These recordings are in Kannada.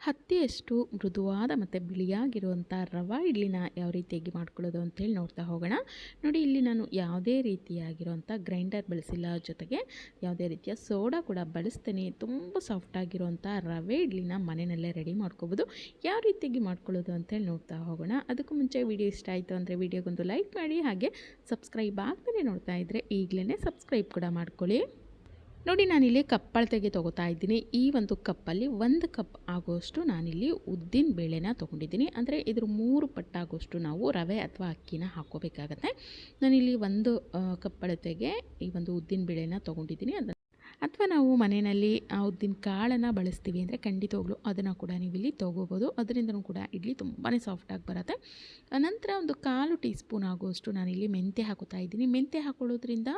ಹತ್ತಿಯಷ್ಟು ಮೃದುವಾದ ಮತ್ತು ಬಿಳಿಯಾಗಿರುವಂಥ ರವೆ ಇಡ್ಲಿನ ಯಾವ ರೀತಿಯಾಗಿ ಮಾಡ್ಕೊಳ್ಳೋದು ಅಂತೇಳಿ ನೋಡ್ತಾ ಹೋಗೋಣ. ನೋಡಿ, ಇಲ್ಲಿ ನಾನು ಯಾವುದೇ ರೀತಿಯಾಗಿರುವಂಥ ಗ್ರೈಂಡರ್ ಬಳಸಿಲ್ಲ, ಜೊತೆಗೆ ಯಾವುದೇ ರೀತಿಯ ಸೋಡಾ ಕೂಡ ಬಳಸ್ತೇನೆ. ತುಂಬ ಸಾಫ್ಟಾಗಿರುವಂಥ ರವೆ ಇಡ್ಲಿನ ಮನೆಯಲ್ಲೇ ರೆಡಿ ಮಾಡ್ಕೋಬೋದು. ಯಾವ ರೀತಿಯಾಗಿ ಮಾಡ್ಕೊಳ್ಳೋದು ಅಂತೇಳಿ ನೋಡ್ತಾ ಹೋಗೋಣ. ಅದಕ್ಕೂ ಮುಂಚೆ ವಿಡಿಯೋ ಇಷ್ಟ ಆಯಿತು ಅಂದರೆ ವಿಡಿಯೋಗೊಂದು ಲೈಕ್ ಮಾಡಿ, ಹಾಗೆ ಸಬ್ಸ್ಕ್ರೈಬ್ ಆಗ್ತಾನೆ ನೋಡ್ತಾ ಇದ್ದರೆ ಈಗಲೇ ಸಬ್ಸ್ಕ್ರೈಬ್ ಕೂಡ ಮಾಡ್ಕೊಳ್ಳಿ. ನೋಡಿ, ನಾನಿಲ್ಲಿ ಕಪ್ ಅಳತೆಗೆ ತೊಗೋತಾ ಇದ್ದೀನಿ. ಈ ಒಂದು ಕಪ್ಪಲ್ಲಿ 1 ಕಪ್ ಆಗೋಷ್ಟು ನಾನಿಲ್ಲಿ ಉದ್ದಿನ ಬೇಳೆನ ತೊಗೊಂಡಿದ್ದೀನಿ. ಅಂದರೆ ಇದ್ರ 3 ಪಟ್ಟಾಗೋಷ್ಟು ನಾವು ರವೆ ಅಥವಾ ಅಕ್ಕಿನ ಹಾಕ್ಕೋಬೇಕಾಗತ್ತೆ. ನಾನಿಲ್ಲಿ 1 ಕಪ್ ಅಳತೆಗೆ ಈ ಒಂದು ಉದ್ದಿನ ಬೇಳೆನ ತೊಗೊಂಡಿದ್ದೀನಿ. ಅಥವಾ ನಾವು ಮನೆಯಲ್ಲಿ ಉದ್ದಿನ ಕಾಳನ್ನು ಬಳಸ್ತೀವಿ ಅಂದರೆ ಖಂಡಿತವಾಗ್ಲೂ ಅದನ್ನು ಕೂಡ ನೀವು ಇಲ್ಲಿ ತೊಗೋಬೋದು. ಅದರಿಂದನೂ ಕೂಡ ಇಡ್ಲಿ ತುಂಬಾ ಸಾಫ್ಟಾಗಿ ಬರುತ್ತೆ. ನಂತರ ಒಂದು 1/4 ಟೀ ಸ್ಪೂನ್ ಆಗುವಷ್ಟು ನಾನಿಲ್ಲಿ ಮೆಂತ್ಯ ಹಾಕೋತಾ ಇದ್ದೀನಿ. ಮೆಂತ್ಯ ಹಾಕೊಳ್ಳೋದ್ರಿಂದ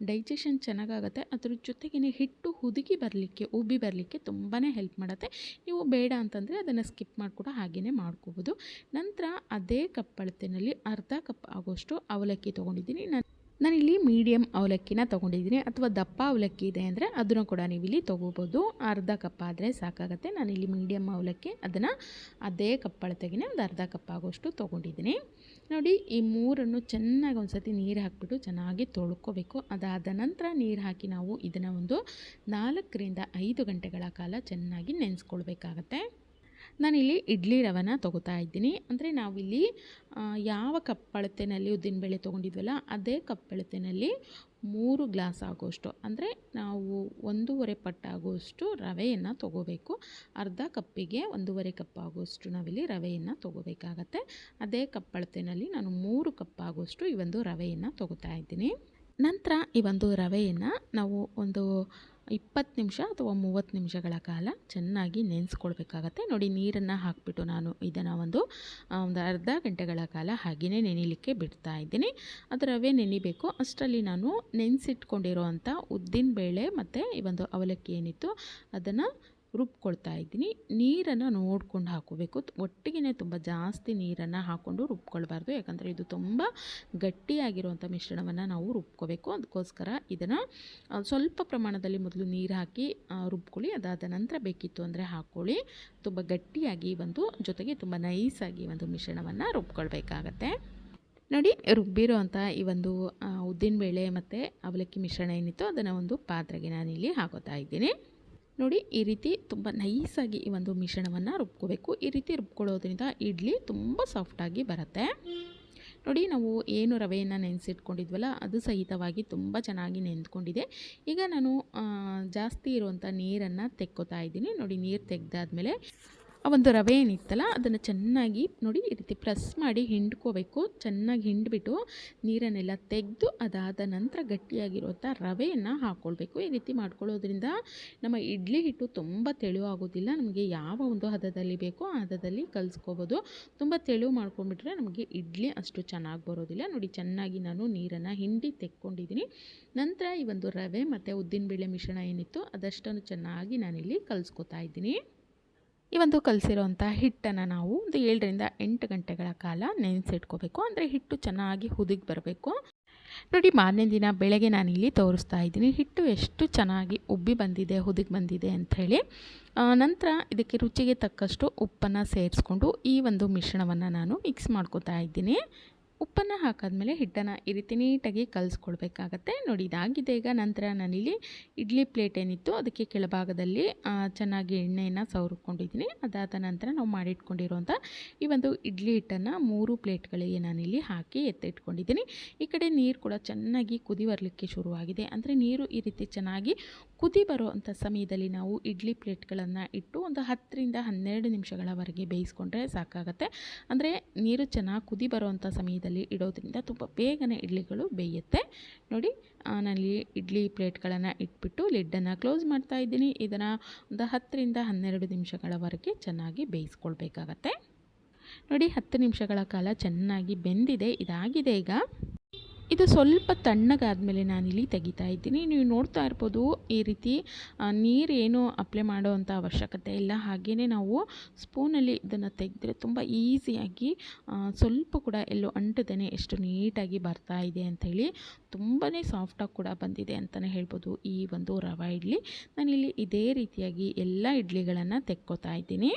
ಡೈಜೆಷನ್ ಚೆನ್ನಾಗಾಗುತ್ತೆ. ಅದ್ರ ಜೊತೆಗೇ ಹಿಟ್ಟು ಉಬ್ಬಿ ಬರಲಿಕ್ಕೆ ತುಂಬಾ ಹೆಲ್ಪ್ ಮಾಡುತ್ತೆ. ನೀವು ಬೇಡ ಅಂತಂದರೆ ಅದನ್ನು ಸ್ಕಿಪ್ ಮಾಡಿ ಕೂಡ ಹಾಗೆಯೇ ಮಾಡ್ಕೋಬೋದು. ನಂತರ ಅದೇ ಕಪ್ ಅಳತೆಯಲ್ಲಿ ಅರ್ಧ ಕಪ್ ಆಗೋಷ್ಟು ಅವಲಕ್ಕಿ ತೊಗೊಂಡಿದ್ದೀನಿ. ನಾನಿಲ್ಲಿ ಮೀಡಿಯಮ್ ಅವಲಕ್ಕಿನ ತೊಗೊಂಡಿದ್ದೀನಿ, ಅಥವಾ ದಪ್ಪ ಅವಲಕ್ಕಿ ಇದೆ ಅಂದರೆ ಅದನ್ನು ಕೂಡ ನೀವು ಇಲ್ಲಿ ತೊಗೋಬೋದು. ಅರ್ಧ ಕಪ್ ಆದರೆ ಸಾಕಾಗುತ್ತೆ. ನಾನಿಲ್ಲಿ ಮೀಡಿಯಮ್ ಅವಲಕ್ಕಿ, ಅದನ್ನು ಅದೇ ಕಪ್ ಅಳತೆಗೆ ಒಂದು ಅರ್ಧ ಕಪ್ ಆಗೋಷ್ಟು ತೊಗೊಂಡಿದ್ದೀನಿ. ನೋಡಿ, ಈ ಮೂರನ್ನು ಚೆನ್ನಾಗಿ ಒಂದು ಸತಿ ನೀರು ಹಾಕಿಬಿಟ್ಟು ಚೆನ್ನಾಗಿ ತೊಳ್ಕೊಬೇಕು. ಅದಾದ ನಂತರ ನೀರು ಹಾಕಿ ನಾವು ಇದನ್ನು ಒಂದು 4 ರಿಂದ 5 ಗಂಟೆಗಳ ಕಾಲ ಚೆನ್ನಾಗಿ ನೆನೆಸ್ಕೊಳ್ಬೇಕಾಗತ್ತೆ. ನಾನಿಲ್ಲಿ ಇಡ್ಲಿ ರವೆನ ತೊಗೋತಾ ಇದ್ದೀನಿ. ಅಂದರೆ ನಾವಿಲ್ಲಿ ಯಾವ ಕಪ್ ಅಳತೆಯಲ್ಲಿ ಉದ್ದಿನಬೇಳೆ ತೊಗೊಂಡಿದ್ವಲ್ಲ ಅದೇ ಕಪ್ ಅಳತೆಯಲ್ಲಿ 3 ಗ್ಲಾಸ್ ಆಗೋಷ್ಟು, ಅಂದರೆ ನಾವು 1.5 ಪಟ್ಟಾಗುವಷ್ಟು ರವೆಯನ್ನು ತೊಗೋಬೇಕು. ಅರ್ಧ ಕಪ್ಪಿಗೆ 1.5 ಕಪ್ ಆಗುವಷ್ಟು ನಾವಿಲ್ಲಿ ರವೆಯನ್ನು ತೊಗೋಬೇಕಾಗತ್ತೆ. ಅದೇ ಕಪ್ ಅಳತೆಯಲ್ಲಿ ನಾನು 3 ಕಪ್ ಆಗುವಷ್ಟು ಈ ಒಂದು ರವೆಯನ್ನು ತೊಗೋತಾ ಇದ್ದೀನಿ. ನಂತರ ಈ ಒಂದು ರವೆಯನ್ನು ನಾವು ಒಂದು 20 ನಿಮಿಷ ಅಥವಾ 30 ನಿಮಿಷಗಳ ಕಾಲ ಚೆನ್ನಾಗಿ ನೆನೆಸ್ಕೊಳ್ಬೇಕಾಗತ್ತೆ. ನೋಡಿ, ನೀರನ್ನು ಹಾಕಿಬಿಟ್ಟು ನಾನು ಇದನ್ನು ಒಂದು ಅರ್ಧ ಗಂಟೆಗಳ ಕಾಲ ಹಾಗೆಯೇ ನೆನೆಯಲಿಕ್ಕೆ ಬಿಡ್ತಾ ಇದ್ದೀನಿ. ಅದು ರವೆ ನೆನಿಬೇಕು. ಅಷ್ಟರಲ್ಲಿ ನಾನು ನೆನೆಸಿಟ್ಕೊಂಡಿರೋ ಅಂಥ ಉದ್ದಿನಬೇಳೆ ಮತ್ತು ಈ ಒಂದು ಅವಲಕ್ಕಿ ಏನಿತ್ತು ಅದನ್ನು ರುಬ್ಕೊಳ್ತಾ ಇದ್ದೀನಿ. ನೀರನ್ನು ನೋಡ್ಕೊಂಡು ಹಾಕೋಬೇಕು. ಒಟ್ಟಿಗೆ ತುಂಬ ಜಾಸ್ತಿ ನೀರನ್ನು ಹಾಕ್ಕೊಂಡು ರುಬ್ಕೊಳ್ಬಾರ್ದು, ಯಾಕಂದರೆ ಇದು ತುಂಬ ಗಟ್ಟಿಯಾಗಿರುವಂಥ ಮಿಶ್ರಣವನ್ನು ನಾವು ರುಬ್ಕೋಬೇಕು. ಅದಕ್ಕೋಸ್ಕರ ಇದನ್ನು ಸ್ವಲ್ಪ ಪ್ರಮಾಣದಲ್ಲಿ ಮೊದಲು ನೀರು ಹಾಕಿ ರುಬ್ಕೊಳ್ಳಿ. ಅದಾದ ನಂತರ ಬೇಕಿತ್ತು ಅಂದರೆ ಹಾಕ್ಕೊಳ್ಳಿ. ತುಂಬ ಗಟ್ಟಿಯಾಗಿ ಜೊತೆಗೆ ತುಂಬ ನೈಸಾಗಿ ಒಂದು ಮಿಶ್ರಣವನ್ನು ರುಬ್ಕೊಳ್ಬೇಕಾಗತ್ತೆ. ನೋಡಿ, ರುಬ್ಬಿರೋ ಅಂಥ ಈ ಒಂದು ಉದ್ದಿನಬೇಳೆ ಮತ್ತು ಅವಲಕ್ಕಿ ಮಿಶ್ರಣ ಏನಿತ್ತು ಅದನ್ನು ಒಂದು ಪಾತ್ರೆಗೆ ನಾನಿಲ್ಲಿ ಹಾಕೋತಾ ಇದ್ದೀನಿ. ನೋಡಿ, ಈ ರೀತಿ ತುಂಬ ನೈಸಾಗಿ ಈ ಒಂದು ಮಿಶ್ರಣವನ್ನು ರುಬ್ಕೋಬೇಕು. ಈ ರೀತಿ ರುಬ್ಕೊಳ್ಳೋದ್ರಿಂದ ಇಡ್ಲಿ ತುಂಬ ಸಾಫ್ಟಾಗಿ ಬರುತ್ತೆ. ನೋಡಿ, ನಾವು ಏನು ರವೆಯನ್ನು ನೆನೆಸಿಟ್ಕೊಂಡಿದ್ವಲ್ಲ ಅದು ಸಹಿತವಾಗಿ ತುಂಬ ಚೆನ್ನಾಗಿ ನೆಂದ್ಕೊಂಡಿದೆ. ಈಗ ನಾನು ಜಾಸ್ತಿ ಇರುವಂಥ ನೀರನ್ನು ತೆಕ್ಕೋತಾ ಇದ್ದೀನಿ. ನೋಡಿ, ನೀರು ತೆಗೆದಾದ್ಮೇಲೆ ಆ ಒಂದು ರವೆ ಏನಿತ್ತಲ್ಲ ಅದನ್ನು ಚೆನ್ನಾಗಿ ನೋಡಿ ಈ ರೀತಿ ಪ್ರೆಸ್ ಮಾಡಿ ಹಿಂಡ್ಕೋಬೇಕು. ಚೆನ್ನಾಗಿ ಹಿಂಡ್ಬಿಟ್ಟು ನೀರನ್ನೆಲ್ಲ ತೆಗೆದು ಅದಾದ ನಂತರ ಗಟ್ಟಿಯಾಗಿರುವಂಥ ರವೆಯನ್ನು ಹಾಕ್ಕೊಳ್ಬೇಕು. ಈ ರೀತಿ ಮಾಡ್ಕೊಳ್ಳೋದ್ರಿಂದ ನಮ್ಮ ಇಡ್ಲಿ ಹಿಟ್ಟು ತುಂಬ ತೆಳು ಆಗೋದಿಲ್ಲ. ನಮಗೆ ಯಾವ ಒಂದು ಹದದಲ್ಲಿ ಬೇಕೋ ಆ ಹದದಲ್ಲಿ ಕಲಿಸ್ಕೋಬೋದು. ತುಂಬ ತೆಳು ಮಾಡ್ಕೊಂಡ್ಬಿಟ್ರೆ ನಮಗೆ ಇಡ್ಲಿ ಅಷ್ಟು ಚೆನ್ನಾಗಿ ಬರೋದಿಲ್ಲ. ನೋಡಿ, ಚೆನ್ನಾಗಿ ನಾನು ನೀರನ್ನು ಹಿಂಡಿ ತೆಕ್ಕೊಂಡಿದ್ದೀನಿ. ನಂತರ ಈ ಒಂದು ರವೆ ಮತ್ತು ಉದ್ದಿನಬೇಳೆ ಮಿಶ್ರಣ ಏನಿತ್ತು ಅದಷ್ಟನ್ನು ಚೆನ್ನಾಗಿ ನಾನಿಲ್ಲಿ ಕಲಿಸ್ಕೊತಾ ಇದ್ದೀನಿ. ಈ ಒಂದು ಕಲಸಿರೋವಂಥ ಹಿಟ್ಟನ್ನು ನಾವು ಒಂದು 7 ರಿಂದ 8 ಗಂಟೆಗಳ ಕಾಲ ನೆನೆಸಿಟ್ಕೋಬೇಕು. ಅಂದರೆ ಹಿಟ್ಟು ಚೆನ್ನಾಗಿ ಹುದುಗಿ ಬರಬೇಕು. ನೋಡಿ, ಮಾರನೇ ದಿನ ಬೆಳಗ್ಗೆ ನಾನಿಲ್ಲಿ ತೋರಿಸ್ತಾ ಇದ್ದೀನಿ ಹಿಟ್ಟು ಎಷ್ಟು ಚೆನ್ನಾಗಿ ಉಬ್ಬಿ ಬಂದಿದೆ, ಹುದುಗಿ ಬಂದಿದೆ ಅಂಥೇಳಿ. ನಂತರ ಇದಕ್ಕೆ ರುಚಿಗೆ ತಕ್ಕಷ್ಟು ಉಪ್ಪನ್ನು ಸೇರಿಸ್ಕೊಂಡು ಈ ಒಂದು ಮಿಶ್ರಣವನ್ನು ನಾನು ಮಿಕ್ಸ್ ಮಾಡ್ಕೋತಾ ಇದ್ದೀನಿ. ಉಪ್ಪನ್ನು ಹಾಕಾದ್ಮೇಲೆ ಹಿಟ್ಟನ್ನು ಈ ರೀತಿ ನೀಟಾಗಿ ಕಲಿಸ್ಕೊಳ್ಬೇಕಾಗತ್ತೆ. ನೋಡಿ, ಇದಾಗಿದೆ. ಈಗ ನಂತರ ನಾನಿಲ್ಲಿ ಇಡ್ಲಿ ಪ್ಲೇಟ್ ಏನಿತ್ತು ಅದಕ್ಕೆ ಕೆಳಭಾಗದಲ್ಲಿ ಚೆನ್ನಾಗಿ ಎಣ್ಣೆಯನ್ನು ಸವರ್ಕೊಂಡಿದ್ದೀನಿ. ಅದಾದ ನಂತರ ನಾವು ಮಾಡಿಟ್ಕೊಂಡಿರುವಂಥ ಈ ಒಂದು ಇಡ್ಲಿ ಹಿಟ್ಟನ್ನು 3 ಪ್ಲೇಟ್ಗಳಿಗೆ ನಾನಿಲ್ಲಿ ಹಾಕಿ ಎತ್ತಿಟ್ಕೊಂಡಿದ್ದೀನಿ. ಈ ಕಡೆ ನೀರು ಕೂಡ ಚೆನ್ನಾಗಿ ಕುದಿ ಬರಲಿಕ್ಕೆ ಶುರುವಾಗಿದೆ. ಅಂದರೆ ನೀರು ಈ ರೀತಿ ಚೆನ್ನಾಗಿ ಕುದಿ ಬರೋ ಅಂಥ ಸಮಯದಲ್ಲಿ ನಾವು ಇಡ್ಲಿ ಪ್ಲೇಟ್ಗಳನ್ನು ಇಟ್ಟು ಒಂದು 10 ರಿಂದ 12 ನಿಮಿಷಗಳವರೆಗೆ ಬೇಯಿಸ್ಕೊಂಡ್ರೆ ಸಾಕಾಗತ್ತೆ. ಅಂದರೆ ನೀರು ಚೆನ್ನಾಗಿ ಕುದಿ ಬರೋವಂಥ ಸಮಯದಲ್ಲಿ ಇಡೋದ್ರಿಂದ ತುಂಬ ಬೇಗನೆ ಇಡ್ಲಿಗಳು ಬೇಯುತ್ತೆ. ನೋಡಿ, ನಾನಲ್ಲಿ ಇಡ್ಲಿ ಪ್ಲೇಟ್ಗಳನ್ನು ಇಟ್ಬಿಟ್ಟು ಲಿಡ್ಡನ್ನು ಕ್ಲೋಸ್ ಮಾಡ್ತಾ ಇದ್ದೀನಿ. ಇದನ್ನು ಒಂದು 10 ರಿಂದ 12 ನಿಮಿಷಗಳವರೆಗೆ ಚೆನ್ನಾಗಿ ಬೇಯಿಸ್ಕೊಳ್ಬೇಕಾಗತ್ತೆ. ನೋಡಿ, 10 ನಿಮಿಷಗಳ ಕಾಲ ಚೆನ್ನಾಗಿ ಬೆಂದಿದೆ. ಇದಾಗಿದೆ. ಈಗ ಇದು ಸ್ವಲ್ಪ ತಣ್ಣಗಾದ್ಮೇಲೆ ನಾನಿಲ್ಲಿ ತೆಗಿತಾ ಇದ್ದೀನಿ. ನೀವು ನೋಡ್ತಾ ಇರ್ಬೋದು ಈ ರೀತಿ ನೀರೇನು ಅಪ್ಲೈ ಮಾಡೋವಂಥ ಅವಶ್ಯಕತೆ ಇಲ್ಲ. ಹಾಗೆಯೇ ನಾವು ಸ್ಪೂನಲ್ಲಿ ಇದನ್ನು ತೆಗೆದ್ರೆ ತುಂಬ ಈಸಿಯಾಗಿ ಸ್ವಲ್ಪ ಕೂಡ ಎಲ್ಲೂ ಅಂಟದೇನೆ ಎಷ್ಟು ನೀಟಾಗಿ ಬರ್ತಾ ಇದೆ ಅಂಥೇಳಿ ತುಂಬಾ ಸಾಫ್ಟಾಗಿ ಕೂಡ ಬಂದಿದೆ ಅಂತಲೇ ಹೇಳ್ಬೋದು ಈ ಒಂದು ರವೆ ಇಡ್ಲಿ. ನಾನಿಲ್ಲಿ ಇದೇ ರೀತಿಯಾಗಿ ಎಲ್ಲ ಇಡ್ಲಿಗಳನ್ನು ತೆಕ್ಕೋತಾ ಇದ್ದೀನಿ.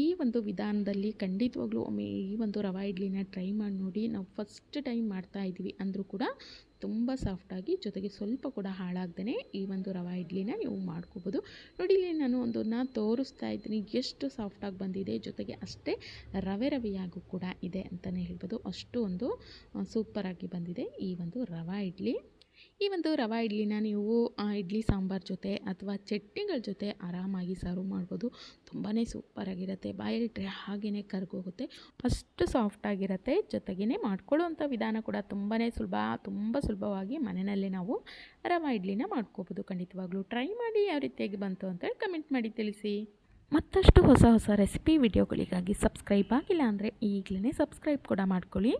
ಈ ಒಂದು ವಿಧಾನದಲ್ಲಿ ಖಂಡಿತವಾಗ್ಲೂ ಒಮ್ಮೆ ಈ ಒಂದು ರವೆ ಇಡ್ಲಿನ ಟ್ರೈ ಮಾಡಿ ನೋಡಿ. ನಾವು ಫಸ್ಟ್ ಟೈಮ್ ಮಾಡ್ತಾ ಇದ್ದೀವಿ ಅಂದರೂ ಕೂಡ ತುಂಬ ಸಾಫ್ಟಾಗಿ, ಜೊತೆಗೆ ಸ್ವಲ್ಪ ಕೂಡ ಹಾಳಾಗ್ದೇ ಈ ಒಂದು ರವೆ ಇಡ್ಲಿನ ನೀವು ಮಾಡ್ಕೋಬೋದು. ನೋಡಿ, ಇಲ್ಲಿ ನಾನು ಒಂದನ್ನು ತೋರಿಸ್ತಾ ಇದ್ದೀನಿ, ಎಷ್ಟು ಸಾಫ್ಟಾಗಿ ಬಂದಿದೆ, ಜೊತೆಗೆ ಅಷ್ಟೇ ರವೆ ರವೆಯಾಗೂ ಕೂಡ ಇದೆ ಅಂತಲೇ ಹೇಳ್ಬೋದು. ಅಷ್ಟು ಒಂದು ಸೂಪರಾಗಿ ಬಂದಿದೆ ಈ ಒಂದು ರವೆ ಇಡ್ಲಿ. ಈ ಒಂದು ರವೆ ಇಡ್ಲಿನ ನೀವು ಇಡ್ಲಿ ಸಾಂಬಾರು ಜೊತೆ ಅಥವಾ ಚಟ್ನಿಗಳ ಜೊತೆ ಆರಾಮಾಗಿ ಸರ್ವ್ ಮಾಡ್ಬೋದು. ತುಂಬಾ ಸೂಪರಾಗಿರುತ್ತೆ, ಬಾಯಲ್ಲಿಟ್ಟರೆ ಹಾಗೇ ಕರಗೋಗುತ್ತೆ, ಅಷ್ಟು ಸಾಫ್ಟಾಗಿರುತ್ತೆ. ಜೊತೆಗೇ ಮಾಡ್ಕೊಳ್ಳುವಂಥ ವಿಧಾನ ಕೂಡ ತುಂಬಾ ಸುಲಭ, ತುಂಬ ಸುಲಭವಾಗಿ ಮನೆಯಲ್ಲೇ ನಾವು ರವೆ ಇಡ್ಲಿನ ಮಾಡ್ಕೋಬೋದು. ಖಂಡಿತವಾಗ್ಲೂ ಟ್ರೈ ಮಾಡಿ, ಯಾವ ರೀತಿಯಾಗಿ ಬಂತು ಅಂತೇಳಿ ಕಮೆಂಟ್ ಮಾಡಿ ತಿಳಿಸಿ. ಮತ್ತಷ್ಟು ಹೊಸ ಹೊಸ ರೆಸಿಪಿ ವಿಡಿಯೋಗಳಿಗಾಗಿ ಸಬ್ಸ್ಕ್ರೈಬ್ ಆಗಿಲ್ಲ ಅಂದರೆ ಈಗಲೇ ಸಬ್ಸ್ಕ್ರೈಬ್ ಕೂಡ ಮಾಡ್ಕೊಳ್ಳಿ.